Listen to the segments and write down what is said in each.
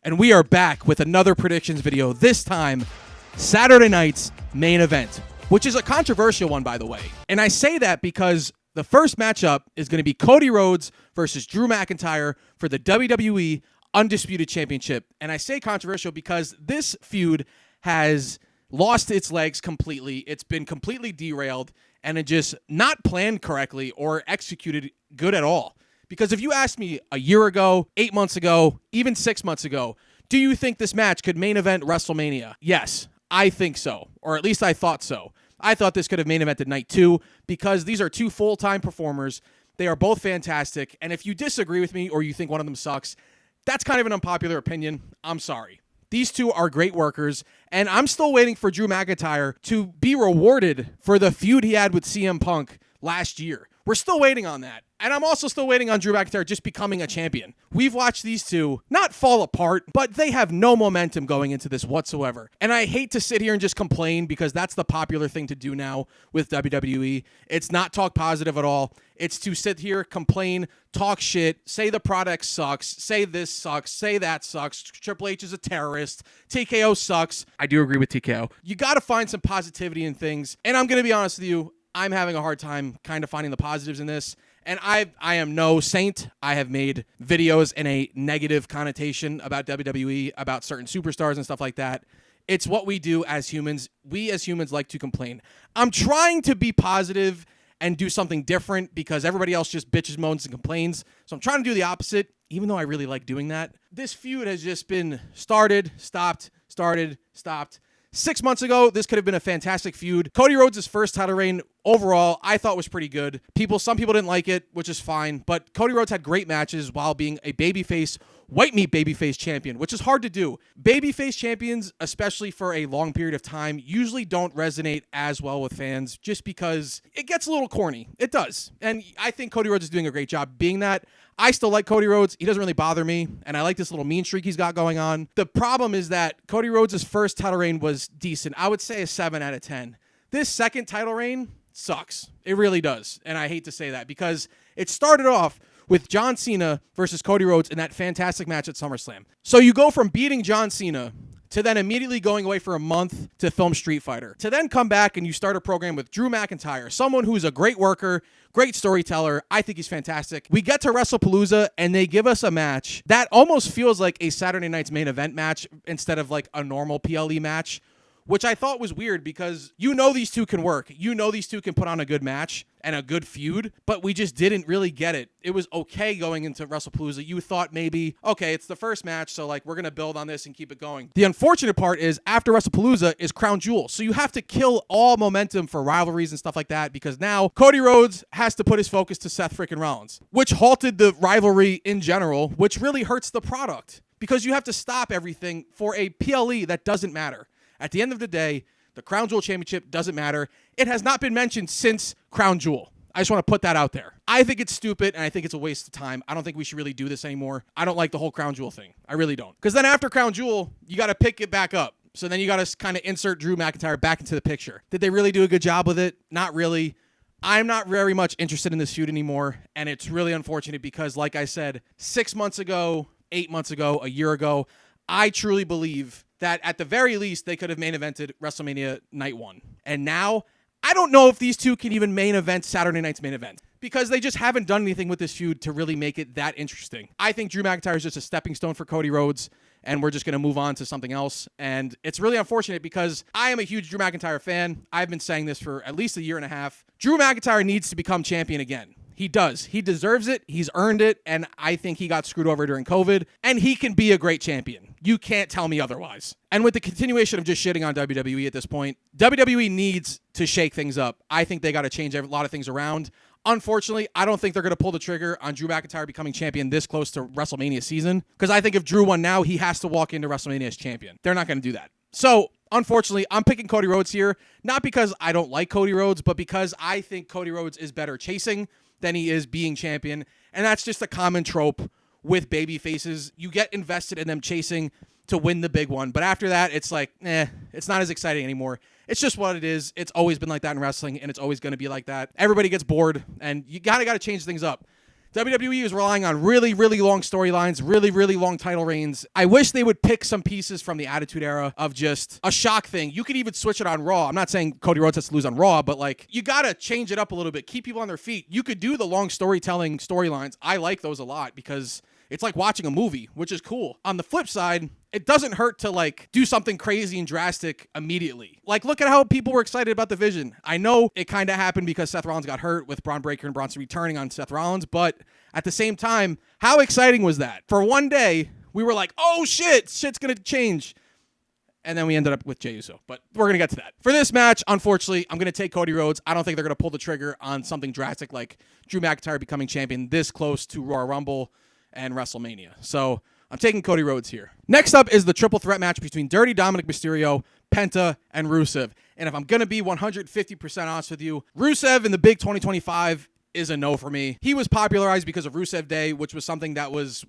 And we are back with another predictions video, this time Saturday night's main event, which is a controversial one, by the way. And I say that because the first matchup is going to be Cody Rhodes versus Drew McIntyre for the WWE Undisputed Championship. And I say controversial because this feud has lost its legs completely. It's been completely derailed, and it just not planned correctly or executed good at all. Because if you asked me a year ago, 8 months ago, even 6 months ago, do you think this match could main event WrestleMania? Yes, I think so. Or at least I thought so. I thought this could have main evented night 2 because these are two full-time performers. They are both fantastic. And if you disagree with me or you think one of them sucks, that's kind of an unpopular opinion. I'm sorry. These two are great workers, and I'm still waiting for Drew McIntyre to be rewarded for the feud he had with CM Punk last year. We're still waiting on that. And I'm also still waiting on Drew McIntyre just becoming a champion. We've watched these two not fall apart, but they have no momentum going into this whatsoever. And I hate to sit here and just complain because that's the popular thing to do now with WWE. It's not talk positive at all. It's to sit here, complain, talk shit, say the product sucks, say this sucks, say that sucks, Triple H is a terrorist, TKO sucks. I do agree with TKO. You got to find some positivity in things. And I'm going to be honest with you, I'm having a hard time kind of finding the positives in this. And I am no saint. I have made videos in a negative connotation about WWE, about certain superstars and stuff like that. It's what we do as humans. We as humans like to complain. I'm trying to be positive and do something different because everybody else just bitches, moans, and complains. So I'm trying to do the opposite, even though I really like doing that. This feud has just been started, stopped, started, stopped. 6 months ago, this could have been a fantastic feud. Cody Rhodes' first title reign overall, I thought was pretty good. Some people didn't like it, which is fine, but Cody Rhodes had great matches while being a babyface, white meat babyface champion, which is hard to do. Babyface champions, especially for a long period of time, usually don't resonate as well with fans just because it gets a little corny. It does. And I think Cody Rhodes is doing a great job being that. I still like Cody Rhodes. He doesn't really bother me, and I like this little mean streak he's got going on. The problem is that Cody Rhodes' first title reign was decent. I would say a 7 out of 10. This second title reign sucks. It really does, and I hate to say that because it started off with John Cena versus Cody Rhodes in that fantastic match at SummerSlam. So you go from beating John Cena to then immediately going away for a month to film Street Fighter, to then come back and you start a program with Drew McIntyre, someone who's a great worker, great storyteller. I think he's fantastic. We get to WrestlePalooza and they give us a match that almost feels like a Saturday night's main event match instead of like a normal PLE match, which I thought was weird because these two can work. These two can put on a good match and a good feud, but we just didn't really get it. It was okay going into WrestlePalooza. You thought maybe, okay, it's the first match, so like we're going to build on this and keep it going. The unfortunate part is after WrestlePalooza is Crown Jewel, so you have to kill all momentum for rivalries and stuff like that because now Cody Rhodes has to put his focus to Seth freaking Rollins, which halted the rivalry in general, which really hurts the product because you have to stop everything for a PLE that doesn't matter. At the end of the day, the Crown Jewel Championship doesn't matter. It has not been mentioned since Crown Jewel. I just want to put that out there. I think it's stupid, and I think it's a waste of time. I don't think we should really do this anymore. I don't like the whole Crown Jewel thing. I really don't. Because then after Crown Jewel, you got to pick it back up. So then you got to kind of insert Drew McIntyre back into the picture. Did they really do a good job with it? Not really. I'm not very much interested in this feud anymore, and it's really unfortunate because, like I said, 6 months ago, 8 months ago, a year ago, I truly believe that at the very least, they could have main evented WrestleMania Night 1. And now, I don't know if these two can even main event Saturday night's main event because they just haven't done anything with this feud to really make it that interesting. I think Drew McIntyre is just a stepping stone for Cody Rhodes, and we're just going to move on to something else. And it's really unfortunate because I am a huge Drew McIntyre fan. I've been saying this for at least a year and a half. Drew McIntyre needs to become champion again. He does. He deserves it. He's earned it. And I think he got screwed over during COVID. And he can be a great champion. You can't tell me otherwise. And with the continuation of just shitting on WWE at this point, WWE needs to shake things up. I think they got to change a lot of things around. Unfortunately, I don't think they're going to pull the trigger on Drew McIntyre becoming champion this close to WrestleMania season. Because I think if Drew won now, he has to walk into WrestleMania as champion. They're not going to do that. So, unfortunately, I'm picking Cody Rhodes here. Not because I don't like Cody Rhodes, but because I think Cody Rhodes is better chasing than he is being champion. And that's just a common trope with baby faces. You get invested in them chasing to win the big one. But after that, it's like, it's not as exciting anymore. It's just what it is. It's always been like that in wrestling, and it's always going to be like that. Everybody gets bored, and you gotta change things up. WWE is relying on really, really long storylines, really, really long title reigns. I wish they would pick some pieces from the Attitude Era of just a shock thing. You could even switch it on Raw. I'm not saying Cody Rhodes has to lose on Raw, but like, you got to change it up a little bit. Keep people on their feet. You could do the long storytelling storylines. I like those a lot because it's like watching a movie, which is cool. On the flip side, it doesn't hurt to like do something crazy and drastic immediately. Like, look at how people were excited about the Vision. I know it kind of happened because Seth Rollins got hurt with Braun Breaker and Bronson returning on Seth Rollins, but at the same time, how exciting was that? For one day, we were like, oh shit's gonna change. And then we ended up with Jey Uso, but we're going to get to that. For this match, unfortunately, I'm going to take Cody Rhodes. I don't think they're going to pull the trigger on something drastic like Drew McIntyre becoming champion this close to Royal Rumble and WrestleMania. So I'm taking Cody Rhodes here. Next up is the triple threat match between Dirty Dominik Mysterio, Penta, and Rusev. And if I'm going to be 150% honest with you, Rusev in the big 2025 is a no for me. He was popularized because of Rusev Day, which was something that was,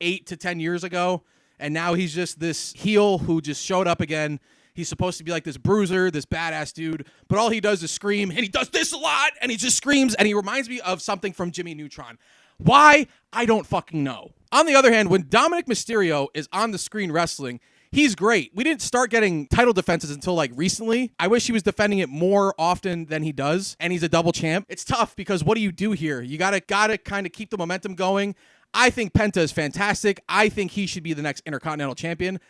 8 to 10 years ago? And now he's just this heel who just showed up again. He's supposed to be like this bruiser, this badass dude, but all he does is scream, and he does this a lot, and he just screams, and he reminds me of something from Jimmy Neutron. Why? I don't fucking know. On the other hand, when Dominik Mysterio is on the screen wrestling, he's great. We didn't start getting title defenses until like recently. I wish he was defending it more often than he does, and he's a double champ. It's tough because what do you do here? You gotta kind of keep the momentum going. I think Penta is fantastic. I think he should be the next Intercontinental Champion.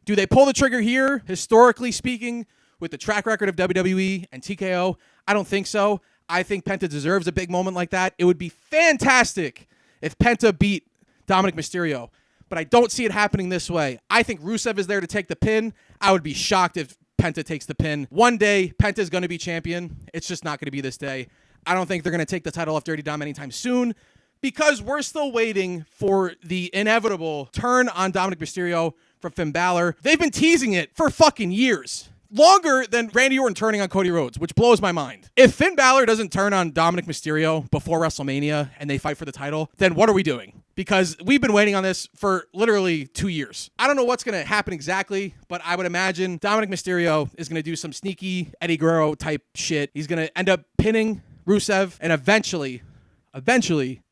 Do they pull the trigger here, historically speaking, with the track record of WWE and TKO? I don't think so. I think Penta deserves a big moment like that. It would be fantastic if Penta beat Dominik Mysterio, but I don't see it happening this way. I think Rusev is there to take the pin. I would be shocked if Penta takes the pin. One day, Penta is going to be champion. It's just not going to be this day. I don't think they're going to take the title off Dirty Dom anytime soon, because we're still waiting for the inevitable turn on Dominik Mysterio from Finn Balor. They've been teasing it for fucking years. Longer than Randy Orton turning on Cody Rhodes, which blows my mind. If Finn Balor doesn't turn on Dominik Mysterio before WrestleMania and they fight for the title, then what are we doing? Because we've been waiting on this for literally 2 years. I don't know what's going to happen exactly, but I would imagine Dominik Mysterio is going to do some sneaky Eddie Guerrero type shit. He's going to end up pinning Rusev, and eventually,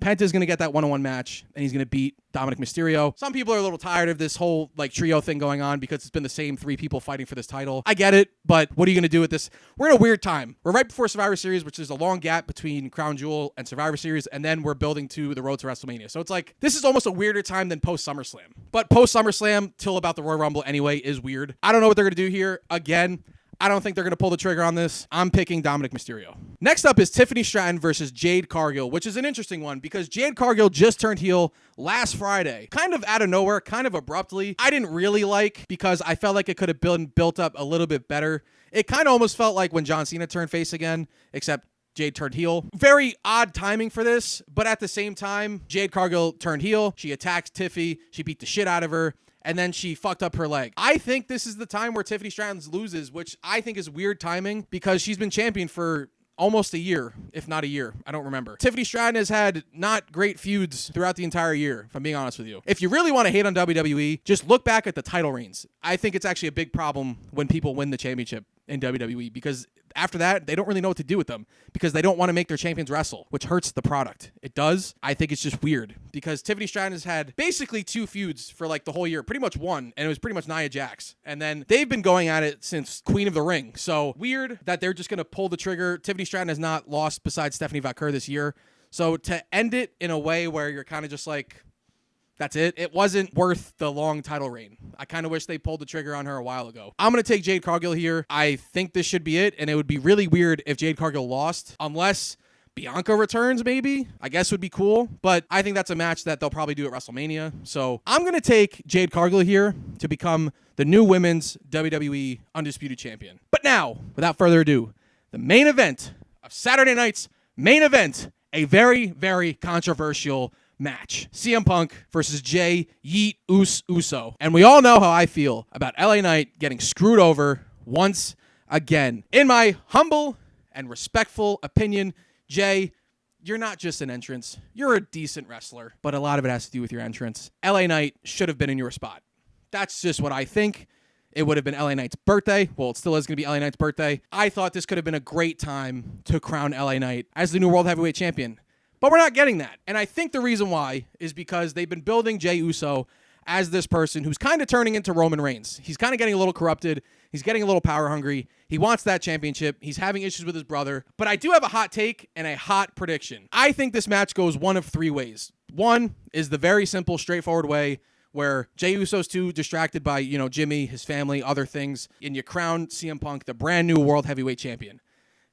Penta's going to get that one-on-one match, and he's going to beat Dominik Mysterio. Some people are a little tired of this whole like trio thing going on because it's been the same 3 people fighting for this title. I get it, but what are you going to do with this? We're in a weird time. We're right before Survivor Series, which is a long gap between Crown Jewel and Survivor Series, and then we're building to the road to WrestleMania. So it's like, this is almost a weirder time than post-SummerSlam. But post-SummerSlam, till about the Royal Rumble anyway, is weird. I don't know what they're going to do here. Again, I don't think they're going to pull the trigger on this. I'm picking Dominik Mysterio. Next up is Tiffany Stratton versus Jade Cargill, which is an interesting one because Jade Cargill just turned heel last Friday. Kind of out of nowhere, kind of abruptly. I didn't really like because I felt like it could have been built up a little bit better. It kind of almost felt like when John Cena turned face again, except Jade turned heel. Very odd timing for this, but at the same time, Jade Cargill turned heel. She attacked Tiffy. She beat the shit out of her. And then she fucked up her leg. I think this is the time where Tiffany Stratton loses, which I think is weird timing because she's been champion for almost a year, if not a year. I don't remember. Tiffany Stratton has had not great feuds throughout the entire year, if I'm being honest with you. If you really want to hate on WWE, just look back at the title reigns. I think it's actually a big problem when people win the championship in WWE because after that, they don't really know what to do with them because they don't want to make their champions wrestle, which hurts the product. It does. I think it's just weird because Tiffany Stratton has had basically 2 feuds for like the whole year, pretty much one, and it was pretty much Nia Jax. And then they've been going at it since Queen of the Ring. So weird that they're just going to pull the trigger. Tiffany Stratton has not lost besides Stephanie Vaquer this year. So to end it in a way where you're kind of just like, that's it. It wasn't worth the long title reign. I kind of wish they pulled the trigger on her a while ago. I'm going to take Jade Cargill here. I think this should be it, and it would be really weird if Jade Cargill lost, unless Bianca returns, maybe. I guess would be cool, but I think that's a match that they'll probably do at WrestleMania. So I'm going to take Jade Cargill here to become the new women's WWE Undisputed Champion. But now, without further ado, the main event of Saturday night's main event, a very, very controversial match. CM Punk versus Jey Uso. And we all know how I feel about LA Knight getting screwed over once again. In my humble and respectful opinion, Jey, you're not just an entrance. You're a decent wrestler, but a lot of it has to do with your entrance. LA Knight should have been in your spot. That's just what I think. It would have been LA Knight's birthday. Well, it still is going to be LA Knight's birthday. I thought this could have been a great time to crown LA Knight as the new World Heavyweight Champion. But we're not getting that. And I think the reason why is because they've been building Jey Uso as this person who's kind of turning into Roman Reigns. He's kind of getting a little corrupted. He's getting a little power hungry. He wants that championship. He's having issues with his brother. But I do have a hot take and a hot prediction. I think this match goes one of three ways. One is the very simple, straightforward way where Jey Uso's too distracted by, Jimmy, his family, other things, and you crown CM Punk the brand new World Heavyweight Champion.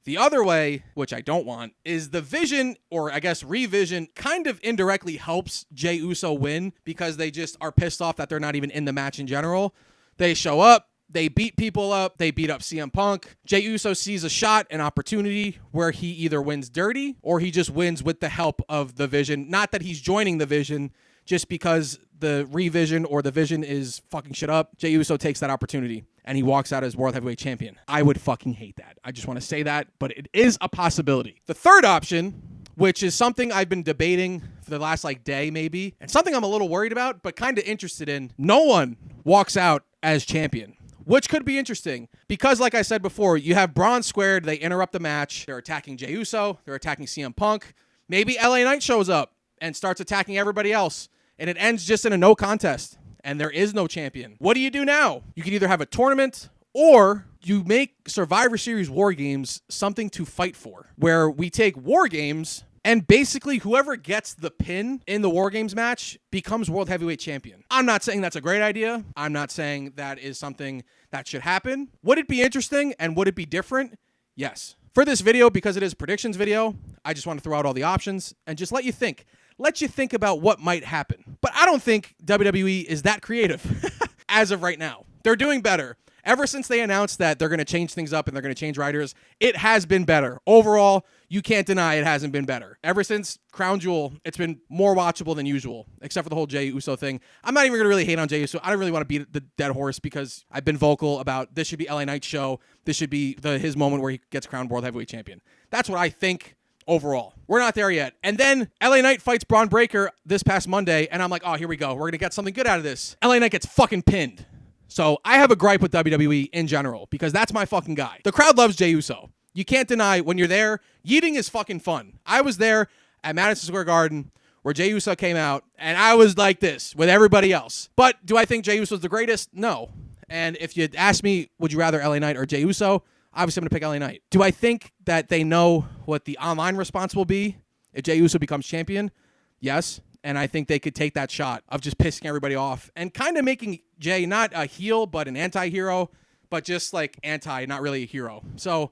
The other way, which I don't want, is the Vision, or I guess Revision, kind of indirectly helps Jey Uso win because they just are pissed off that they're not even in the match in general. They show up, they beat people up, they beat up CM Punk. Jey Uso sees a shot, an opportunity where he either wins dirty or he just wins with the help of the Vision. Not that he's joining the Vision, just because the Revision or the Vision is fucking shit up. Jey Uso takes that opportunity and he walks out as World Heavyweight Champion. I would fucking hate that. I just want to say that, but it is a possibility. The third option, which is something I've been debating for the last day maybe, and something I'm a little worried about, but kind of interested in, no one walks out as champion, which could be interesting because, like I said before, you have Braun squared, they interrupt the match, they're attacking Jey Uso, they're attacking CM Punk, maybe LA Knight shows up and starts attacking everybody else, and it ends just in a no contest, and there is no champion. What do you do now? You can either have a tournament, or you make Survivor Series War Games something to fight for, where we take War Games, and basically whoever gets the pin in the War Games match becomes World Heavyweight Champion. I'm not saying that's a great idea. I'm not saying that is something that should happen. Would it be interesting, and would it be different? Yes. For this video, because it is a predictions video, I just want to throw out all the options and just let you think. Let you think about what might happen. But I don't think WWE is that creative as of right now. They're doing better. Ever since they announced that they're going to change things up and they're going to change writers, it has been better. Overall, you can't deny it hasn't been better. Ever since Crown Jewel, it's been more watchable than usual, except for the whole Jey Uso thing. I'm not even going to really hate on Jey Uso. I don't really want to beat the dead horse because I've been vocal about this should be LA Knight's show. This should be his moment where he gets crowned World Heavyweight Champion. That's what I think. Overall, we're not there yet. And then LA Knight fights Braun Breaker this past Monday, and I'm like, oh, here we go. We're going to get something good out of this. LA Knight gets fucking pinned. So I have a gripe with WWE in general because that's my fucking guy. The crowd loves Jey Uso. You can't deny when you're there, yeeting is fucking fun. I was there at Madison Square Garden where Jey Uso came out, and I was like this with everybody else. But do I think Jey Uso is the greatest? No. And if you'd ask me, would you rather LA Knight or Jey Uso? Obviously, I'm going to pick LA Knight. Do I think that they know what the online response will be if Jey Uso becomes champion? Yes. And I think they could take that shot of just pissing everybody off and kind of making Jey not a heel, but an anti-hero, but just anti, not really a hero. So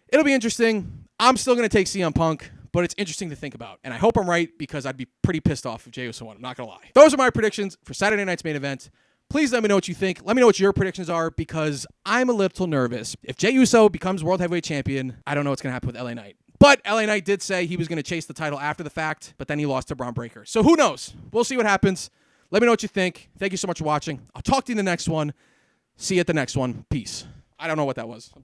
it'll be interesting. I'm still going to take CM Punk, but it's interesting to think about. And I hope I'm right because I'd be pretty pissed off if Jey Uso won. I'm not going to lie. Those are my predictions for Saturday night's main event. Please let me know what you think. Let me know what your predictions are because I'm a little nervous. If Jey Uso becomes World Heavyweight Champion, I don't know what's going to happen with LA Knight. But LA Knight did say he was going to chase the title after the fact, but then he lost to Braun Breaker. So who knows? We'll see what happens. Let me know what you think. Thank you so much for watching. I'll talk to you in the next one. See you at the next one. Peace. I don't know what that was.